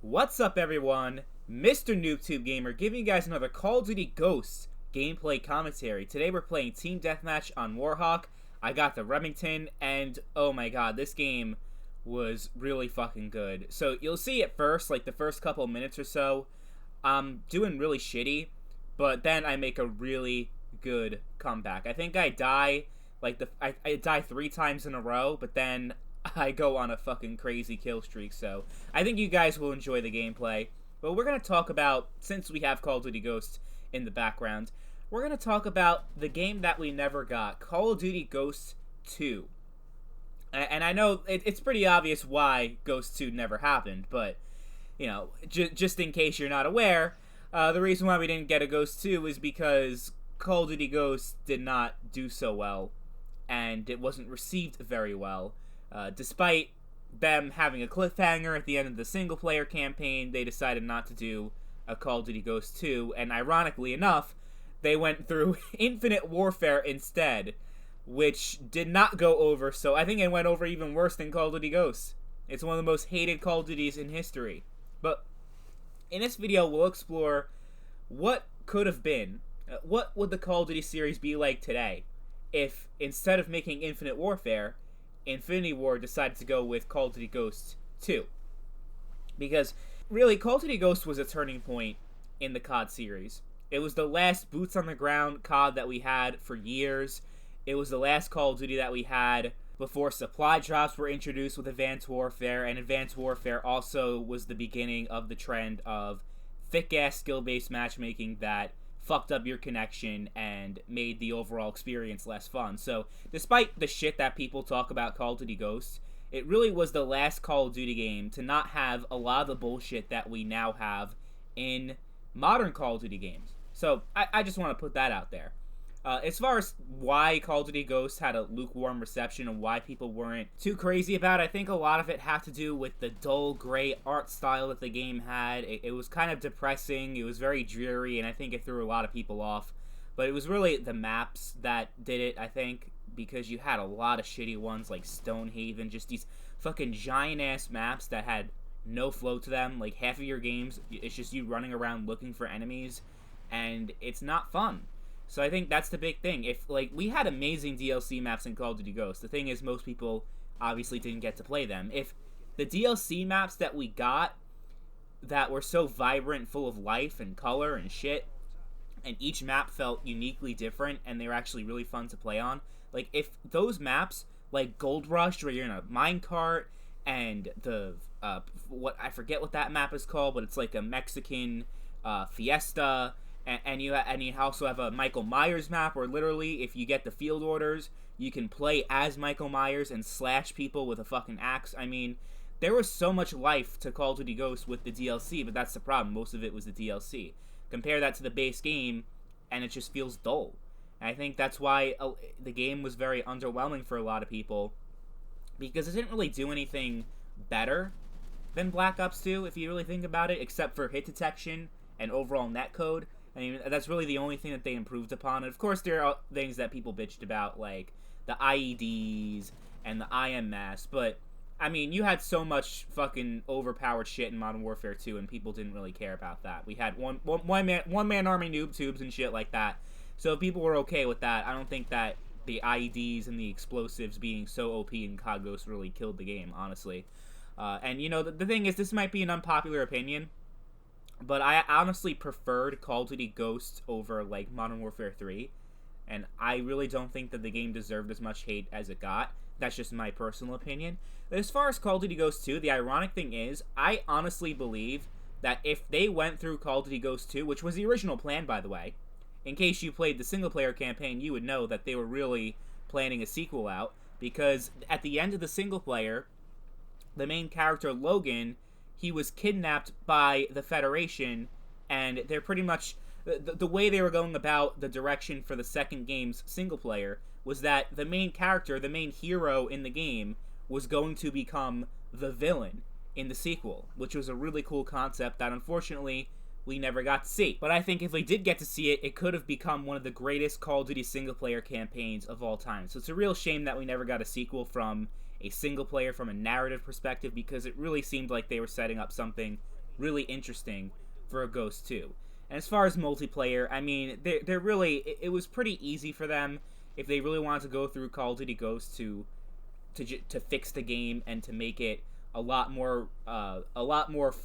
What's up, everyone? Mr. NoobTube Gamer giving you guys another Call of Duty Ghosts gameplay commentary. Today we're playing Team Deathmatch on Warhawk. I got the Remington, and oh my god, this game was really fucking good. So you'll see at first, like the first couple minutes or so, I'm doing really shitty, but then I make a really good comeback. I think I die, I die 3 times in a row, but then I go on a fucking crazy kill streak, so I think you guys will enjoy the gameplay. But we're going to talk about, since we have Call of Duty Ghosts in the background, we're going to talk about the game that we never got, Call of Duty Ghosts 2. And I know it's pretty obvious why Ghosts 2 never happened, but, you know, just in case you're not aware, the reason why we didn't get a Ghost 2 is because Call of Duty Ghosts did not do so well, and it wasn't received very well. Despite them having a cliffhanger at the end of the single-player campaign, they decided not to do a Call of Duty Ghosts 2, and ironically enough, they went through Infinite Warfare instead, which did not go over, so I think it went over even worse than Call of Duty Ghosts. It's one of the most hated Call of Duties in history. But in this video, we'll explore what could have been. What would the Call of Duty series be like today if, instead of making Infinite Warfare, Infinity Ward decided to go with Call of Duty Ghosts 2. Because, really, Call of Duty Ghosts was a turning point in the COD series. It was the last boots-on-the-ground COD that we had for years. It was the last Call of Duty that we had before supply drops were introduced with Advanced Warfare, and Advanced Warfare also was the beginning of the trend of thick-ass skill-based matchmaking that fucked up your connection and made the overall experience less fun. So, despite the shit that people talk about Call of Duty Ghosts, it really was the last Call of Duty game to not have a lot of the bullshit that we now have in modern Call of Duty games. So, I just want to put that out there. As far as why Call of Duty Ghosts had a lukewarm reception and why people weren't too crazy about it, I think a lot of it had to do with the dull, gray art style that the game had. It was kind of depressing, it was very dreary, and I think it threw a lot of people off. But it was really the maps that did it, I think, because you had a lot of shitty ones like Stonehaven, just these fucking giant-ass maps that had no flow to them. Like, half of your games, it's just you running around looking for enemies, and it's not fun. So I think that's the big thing. If, like, we had amazing DLC maps in Call of Duty Ghosts. The thing is, most people obviously didn't get to play them. If the DLC maps that we got that were so vibrant, full of life and color and shit, and each map felt uniquely different, and they were actually really fun to play on, like, if those maps, like Gold Rush, where you're in a minecart, and the, I forget what that map is called, but it's like a Mexican, fiesta, and you also have a Michael Myers map where literally if you get the field orders, you can play as Michael Myers and slash people with a fucking axe. I mean, there was so much life to Call of Duty Ghosts with the DLC, but that's the problem. Most of it was the DLC. Compare that to the base game, and it just feels dull. And I think that's why the game was very underwhelming for a lot of people, because it didn't really do anything better than Black Ops 2, if you really think about it, except for hit detection and overall netcode. I mean, that's really the only thing that they improved upon. And of course, there are things that people bitched about, like the IEDs and the IMS. But, I mean, you had so much fucking overpowered shit in Modern Warfare 2, and people didn't really care about that. We had one man army noob tubes and shit like that. So people were okay with that. I don't think that the IEDs and the explosives being so OP in COD Ghosts really killed the game, honestly. And, you know, the thing is, this might be an unpopular opinion, but I honestly preferred Call of Duty Ghosts over, like, Modern Warfare 3. And I really don't think that the game deserved as much hate as it got. That's just my personal opinion. But as far as Call of Duty Ghosts 2, the ironic thing is, I honestly believe that if they went through Call of Duty Ghosts 2, which was the original plan, by the way, in case you played the single-player campaign, you would know that they were really planning a sequel out. Because at the end of the single-player, the main character, Logan, he was kidnapped by the Federation, and they're pretty much... The way they were going about the direction for the second game's single-player was that the main character, the main hero in the game, was going to become the villain in the sequel, which was a really cool concept that, unfortunately, we never got to see. But I think if we did get to see it, it could have become one of the greatest Call of Duty single-player campaigns of all time. So it's a real shame that we never got a sequel from a single player from a narrative perspective, because it really seemed like they were setting up something really interesting for a Ghost 2. And as far as multiplayer, I mean, they're really, it was pretty easy for them if they really wanted to go through Call of Duty Ghosts to fix the game and to make it a lot more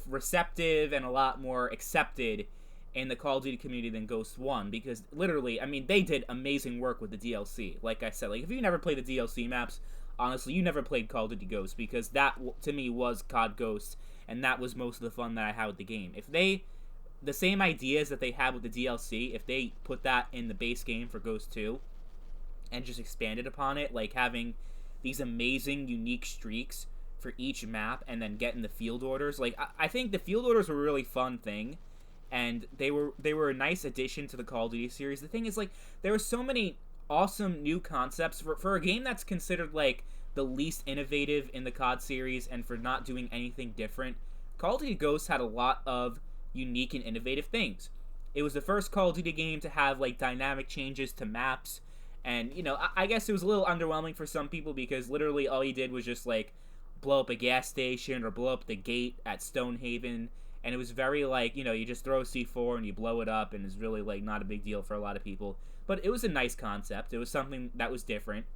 receptive and a lot more accepted in the Call of Duty community than Ghost 1, because literally, I mean, they did amazing work with the DLC. Like I said, like, if you never played the DLC maps, honestly, you never played Call of Duty Ghosts, because that, to me, was COD Ghosts, and that was most of the fun that I had with the game. If the same ideas that they had with the DLC, if they put that in the base game for Ghost 2, and just expanded upon it, like having these amazing, unique streaks for each map, and then getting the field orders, like, I think the field orders were a really fun thing, and they were a nice addition to the Call of Duty series. The thing is, like, there were so many awesome new concepts for a game that's considered, like, the least innovative in the COD series, and for not doing anything different. Call of Duty Ghosts had a lot of unique and innovative things. It was the first Call of Duty game to have, like, dynamic changes to maps, and, you know, I guess it was a little underwhelming for some people, because literally all you did was just, like, blow up a gas station or blow up the gate at Stonehaven, and it was very, like, you know, you just throw a C4 and you blow it up, and it's really, like, not a big deal for a lot of people. But it was a nice concept. It was something that was different.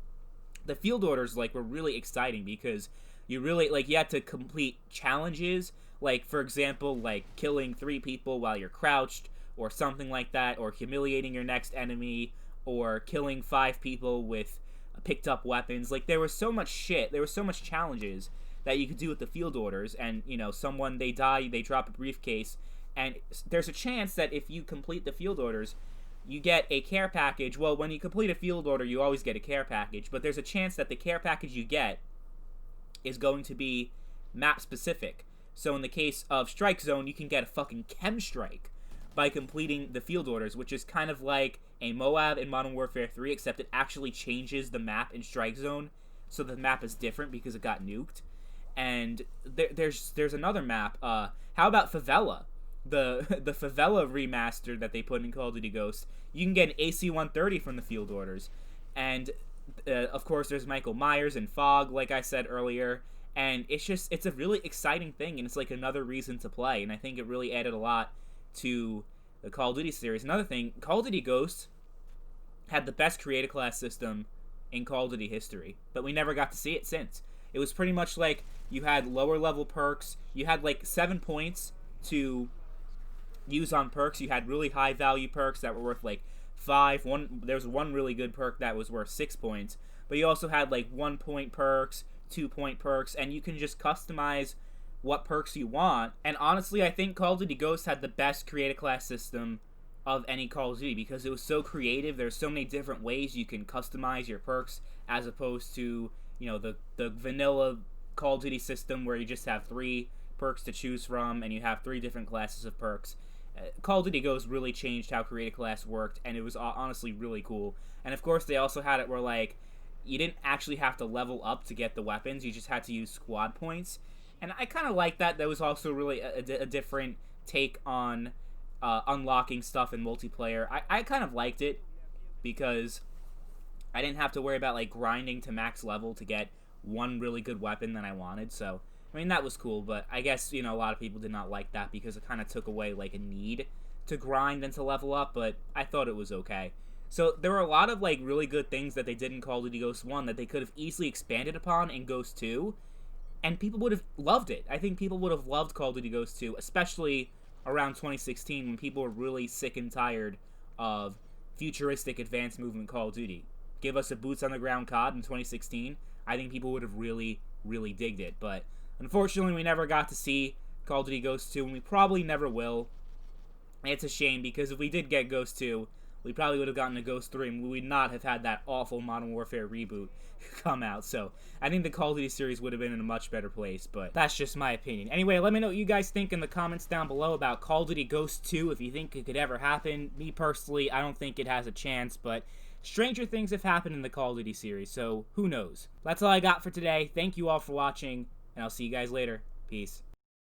The field orders, like, were really exciting, because you really, like, you had to complete challenges, like, for example, like, killing 3 people while you're crouched, or something like that, or humiliating your next enemy, or killing 5 people with picked up weapons. Like, there was so much shit, there was so much challenges that you could do with the field orders, and, you know, someone, they die, they drop a briefcase, and there's a chance that if you complete the field orders, you get a care package. Well, when you complete a field order, you always get a care package, but there's a chance that the care package you get is going to be map specific. So in the case of Strike Zone, you can get a fucking Chem Strike by completing the field orders, which is kind of like a Moab in Modern Warfare 3, except it actually changes the map in Strike Zone, so the map is different because it got nuked. And there's another map. How about Favela? The Favela remaster that they put in Call of Duty Ghosts. You can get an AC-130 from the field orders. And, of course, there's Michael Myers and Fog, like I said earlier. And it's a really exciting thing, and it's like another reason to play. And I think it really added a lot to the Call of Duty series. Another thing, Call of Duty Ghosts had the best creative class system in Call of Duty history, but we never got to see it since. It was pretty much like you had lower level perks. You had like 7 points to use on perks. You had really high value perks that were worth like 5. There was one really good perk that was worth 6 points, but you also had like 1 point perks, 2 point perks, and you can just customize what perks you want. And honestly, I think Call of Duty Ghosts had the best creative class system of any Call of Duty, because it was so creative. There's so many different ways you can customize your perks, as opposed to, you know, the vanilla Call of Duty system where you just have 3 perks to choose from and you have 3 different classes of perks. Call of Duty Ghosts really changed how creative class worked, and it was honestly really cool. And of course, they also had it where, like, you didn't actually have to level up to get the weapons, you just had to use squad points. And I kind of like that. That was also really a different take on unlocking stuff in multiplayer. I kind of liked it, because I didn't have to worry about, like, grinding to max level to get one really good weapon that I wanted. So, I mean, that was cool, but I guess, you know, a lot of people did not like that, because it kind of took away, like, a need to grind and to level up, but I thought it was okay. So, there were a lot of, like, really good things that they did in Call of Duty Ghosts 1 that they could have easily expanded upon in Ghost 2, and people would have loved it. I think people would have loved Call of Duty Ghosts 2, especially around 2016, when people were really sick and tired of futuristic advanced movement Call of Duty. Give us a boots on the ground COD in 2016, I think people would have really, really digged it. But unfortunately, we never got to see Call of Duty Ghosts 2, and we probably never will. And it's a shame, because if we did get Ghost 2, we probably would have gotten a Ghost 3, and we would not have had that awful Modern Warfare reboot come out. So I think the Call of Duty series would have been in a much better place, but that's just my opinion. Anyway, let me know what you guys think in the comments down below about Call of Duty Ghosts 2, if you think it could ever happen. Me personally, I don't think it has a chance, but stranger things have happened in the Call of Duty series, so who knows. That's all I got for today. Thank you all for watching, and I'll see you guys later. Peace.